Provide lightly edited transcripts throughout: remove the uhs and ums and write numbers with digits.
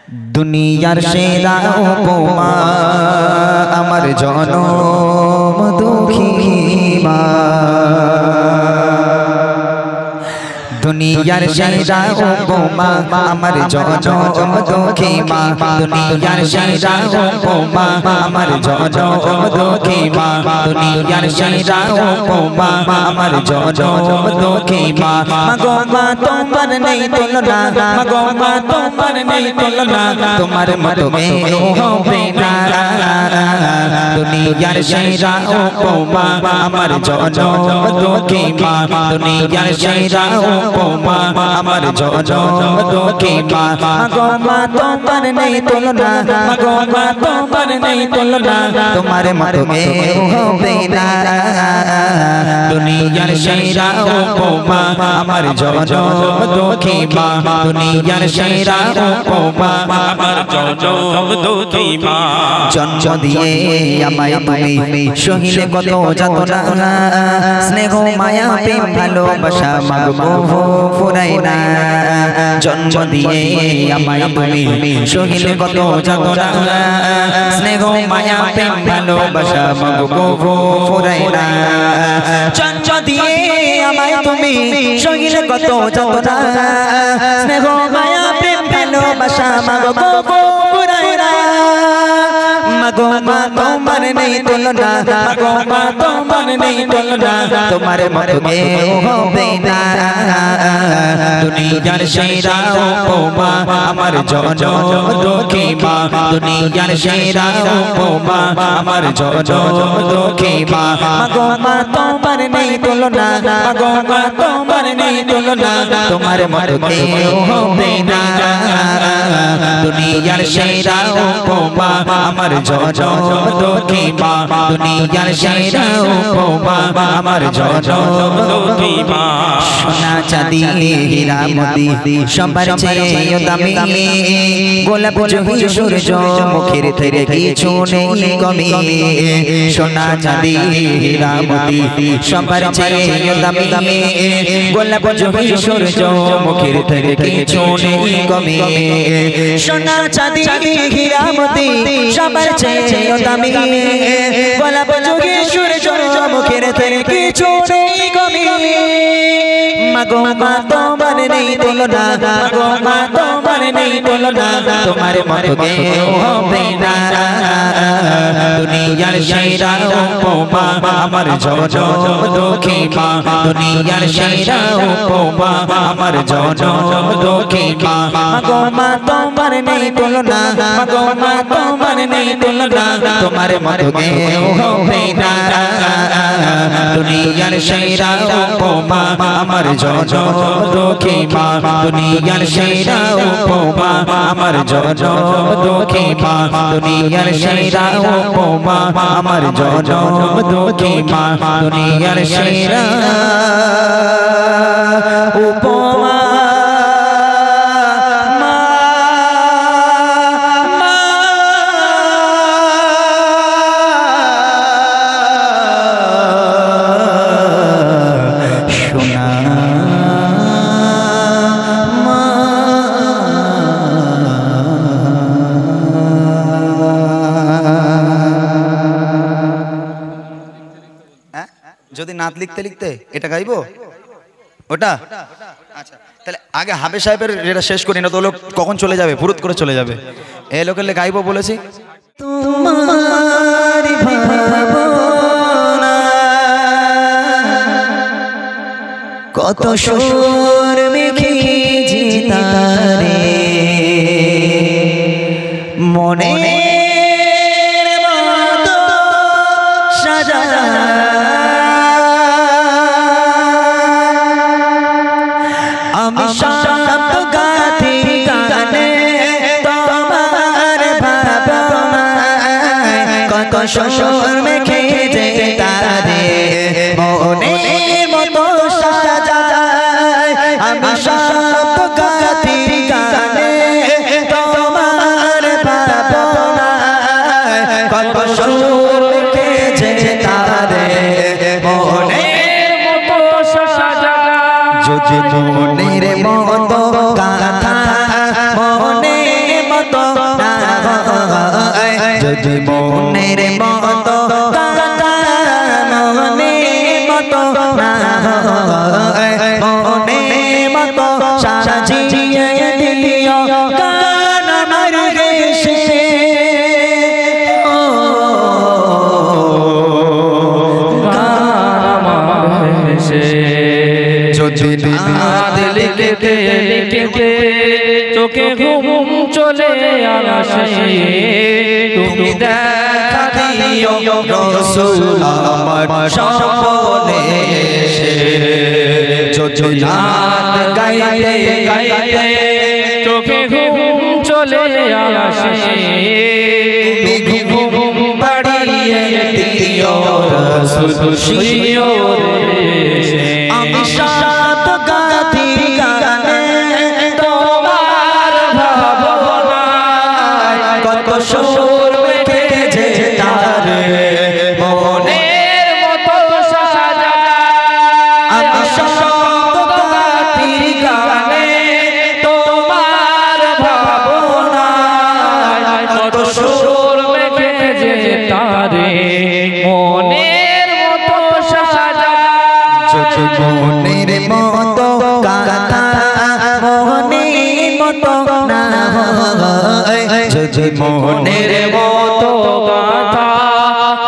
দুনিয়ার সেরা উপমা আমার জনম দুঃখী মা, দুনিয়ার সেরা উপমা আমার জনম দুঃখী মা, দুনিয়ার সেরা উপমা আমার জনম দুঃখী মা, দুনিয়ার সেরা উপমা আমার জনম দুঃখী মা। মাগো মা তোমার নেই তুলনা, মাগো মা তোমার নেই তুলনা, তোমার মতো কেউ হবে না। দুনিয়ার সেরা উপমা আমার জনম দুঃখী মা, দুনিয়ার সেরা উপমা আমার জনম দুঃখী মা। মাগো মা তোমার নেই তুলনা, মাগো মা তোমার নেই তুলনা, তোমার মতো কেউ হবে না। দুনিয়ার সেরা উপমা আমার জনম দুঃখী মা, দুনিয়ার সেরা উপমা আমার জনম দুঃখী মা। জন্ম দিয়ে আমায় তুমি সহিলে কত যাতনা, স্নেহ মায়া প্রেম ভালোবাসা মাগো ফুরাই না। জন্ম দিয়ে আমায় তুমি সহিলে কত যাতনা, স্নেহ মায়া প্রেম ভালোবাসা মাগো ফুরাই না। জন্ম দিয়ে আমায় তুমি সহিলে কত যাতনা, স্নেহ মায়া প্রেম ভালোবাসা মাগো ফুরাই না। মাগো মা তোমার নেই তুলনা, মাগো মা তোমার নেই তুলনা, তোমার মতো কেউ হবে না। দুনিয়ার সেরা উপমা আমার জনম দুঃখী মা, দুনিয়ার সেরা উপমা আমার জনম দুঃখী মা। মাগো মা তোমার নেই তুলনা, মাগো মা তোমার নেই তুলনা, তোমার মতো কেউ হবে না। দুনিয়ার সেরা উপমা আমার জনম দুঃখী মা, দুনিয়ার সেরা উপমা আমার জনম দুঃখী মা। সোনা চাঁদি হীরা মোতি সবার চেয়ে দামি, গোলাপ জুহি সূর্য মুখের থেকে কিছু নেই কমি। সোনা চাঁদি হীরা মোতি সবার চেয়ে দামি, গোলাপ জুহি সূর্য মুখের থেকে কিছু নেই কমি। সোনা চাঁদি হীরা মোতি সবার চেয়ে দামি, গোলাপ জুহি সূর্য মুখের থেকে কিছু নেই কমি। মাগো মা তোমার নেই তুলনা, মাগো মা তোমার নেই তুলনা, তোমার মতো কেউ হবে না। দুনিয়ার সেরা উপমা আমার জনম দুঃখী মা, দুনিয়ার সেরা উপমা আমার জনম দুঃখী মা। মাগো মা তোমার নেই তুলনা, মাগো মা তোমার নেই তুলনা, তোমার মতো কেউ হবে না। দুনিয়ার সেরা উপমা আমার জনম দুঃখী মা, দুনিয়ার সেরা উপমা আমার জনম দুঃখী মা, দুনিয়ার সেরা উপমা আমার জনম দুঃখী মা, দুনিয়ার সেরা উপমা। যদি নাত লিখতে লিখতে এটা গাইবো ওটা, আচ্ছা তাহলে আগে হাবে সাহেবের যেটা শেষ করি না তো লোক কখন চলে যাবে, ফুরুত করে চলে যাবে। এই লোকের গাইবো বলেছি। তোমার ভাবনা কত সুর মেখে জিতারে মনে আমি শব্দ গাথি গানে তোমার ভাবনায় কত সুর মেখে তারে মনে মতো সাজায়। আমি শব্দ গাথি গানে তোমার ভাবনায় কত সুর মেখে তারে মনে মতো সাজায়। যদি মনের মতো গাথা মনে মতো যদি মনের মতো মনের মতো না হয় মনের মতো সাজিয়ে দিও গান আমার দেশে গান আমার দেশে যদি নাত লিখতে লিখতে চোখে ঘুম চলে আসে তুমি দেখা দিও রাসূল আমার স্বপ্নে এসে যদি নাত গাইতে গাইতে চোখে ঘুম চলে আসে তুমি ঘুম বাড়িয়ে দিও রাসূল শিওরে আমি সাত গাতি গানে তোমার ভাবনায় কত সুর মেখেছে তারে মনের মতো সাজা আমি সাত গাতি গানে তোমার ভাবনায় কত সুর মেখেছে তারে মনের মতো সাজা যদি মনের মতো কথা মনের মতো না হয় যদি মনের মতো কথা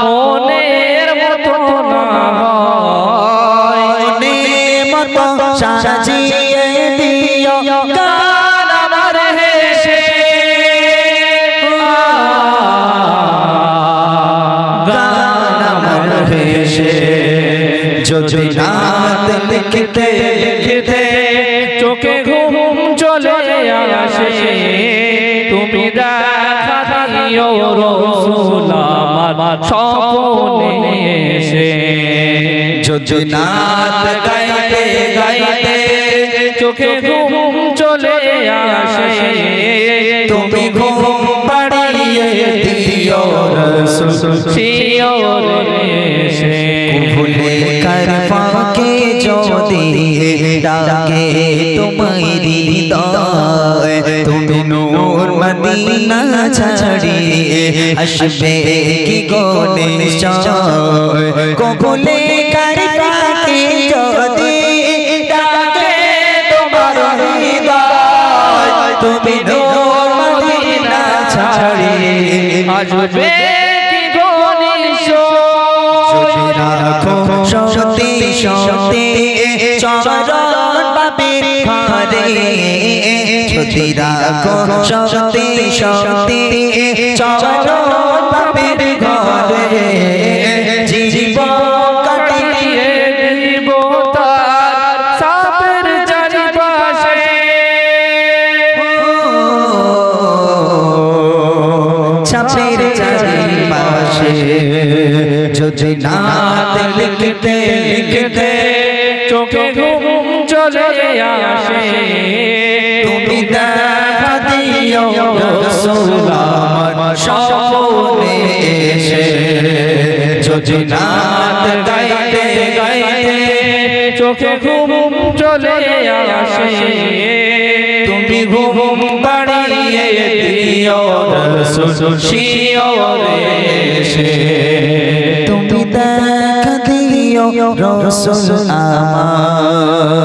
মনের মতো না হয় মনের মতো সাজিয়ে দিও গান আমার হেসে গান আমার হেসে যদি নাত লিখতে লিখতে চোখে ঘুম চলে আসে তুমি দেখা দিও রাসূল আমার স্বপ্নে এসে যদি নাত গাইতে গাইতে চোখে ঘুম চলে আসে তুমি ঘুম পাড়িয়ে দিও রাসূল শিওরে এসে ভুলে कर फाके যদি ডাকে তোমায় হৃদয় তুমি নূর মদিনা ছাড়িয়ে আসবে কি গোনে নিশ্চয় ভুলে कर फाके যদি ডাকে তোমার হৃদয় তুমি নূর মদিনা ছাড়িয়ে আসবে কি গোনে যদি রাখো সত্যি সত্যি চরণ বাপের ঘরে যদি রাখো সত্যি সত্যি চরণ বাপের ঘরে জীবন কাটিয়ে দিব তার সাপের চারিপাশে সাপের চারিপাশে যদি নাত লিখতে লিখতে চোখে ঘুম চলে আসে তুমি দেখা দিও রাসূল আমার স্বপ্নে এসে যদি নাত গাইতে গাইতে চোখে ঘুম চলে আসে তুমি ঘুম বাড়িয়ে দিও রাসূল শিওরে এসে তুমি দেখা দিও রাসূল আমার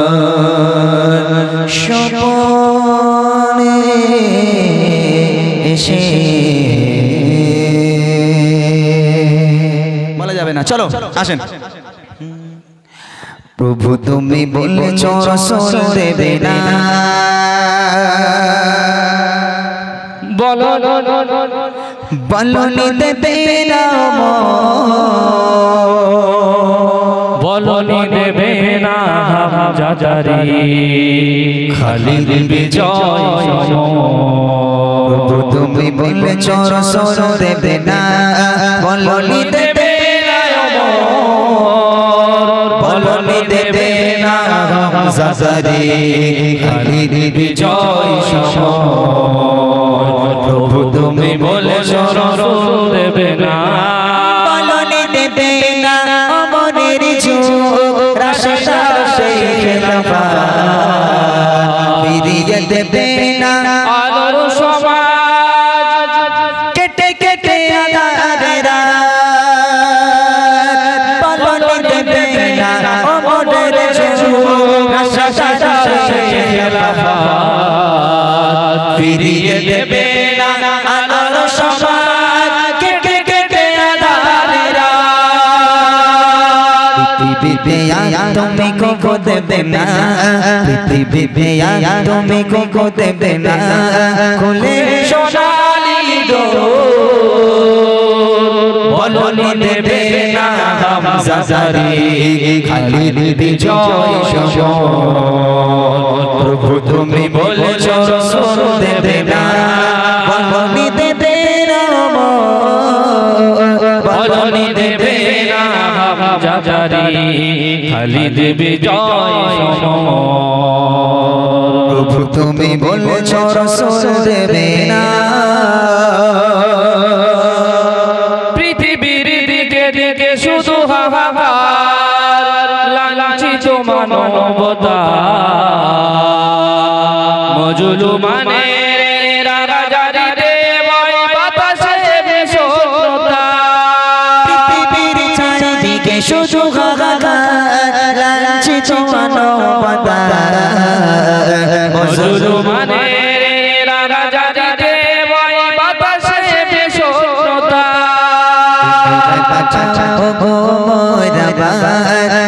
স্বপ্নে এসে বলা যাবে না চলো আসেন প্রভু তুমি বলেছ রাসূল দেবে না বলো বলনি দেবে না বলনি দেবে না হামজাদারি খালিদ বিজয় প্রভু তুমি বলেছ রাসূল দেবে না বলনি দেবে না বলনি দেবে না হামজাদারি খালিদ বিজয় প্রভু তুমি বলেছ রাসূল দেবে না বলনি দেবে না অমরের যুগ রাশিদা সেই খেলাফা ফিরিয়ে দেবে না আলোর সমাজ কেটে কেটে ফিরিয়ে দেবে না আলোর সমাজ কেটে কেটে আঁধারের রাত পৃথিবীতে তুমি কো দেবে না পৃথিবীতে তুমি কো দেবে না খুলে সোনালি ডোর বলনি দেবে না হামজা জারি খালিদ বিজয় শোন প্রভু তুমি বলেছো রাসূল দেবে না বলনি দেবে না বলনি দেবে না হামজা জারি খালিদ বিজয় শোন প্রভু তুমি বলেছো রাসূল দেবে না শুধু হাহাকার লাঞ্ছিত মানবতা মজলুমানের রাজারিতে বয় বাতাসে বেশতা পৃথিবীর চারিদিকে শুধু হাহাকার লাঞ্ছিত মানবতা মজলুমানের রাজারিতে বয় বাতাসে বেশতা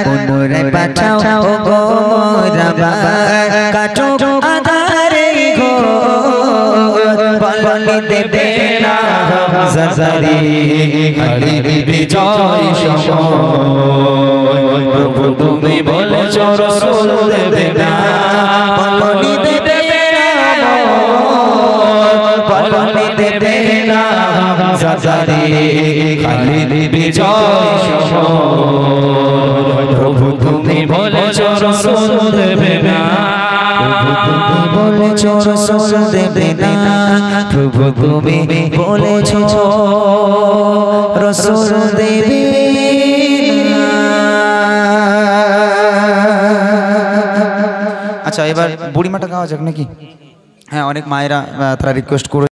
পুনরায় পাঠাও গো মোরাবার কাটো আধারে ঘোর বলনি দেবে না হামজা জারি খালিদ বিজয় শোন প্রভু তুমি বলেছো রাসূল দেবে না বলনি দেবে না বলনি দেবে না হামজা জারি খালিদ বিজয় শোন প্রভু তুমি বলেছো রাসূল দেবে না তুমি বলেছো রাসূল দেবে না প্রভু তুমি বলেছো রাসূল দেবে না। আচ্ছা এবার বুড়িমাটা গাওয়া যাক নাকি? হ্যাঁ অনেক মায়েরা তারা রিকোয়েস্ট করে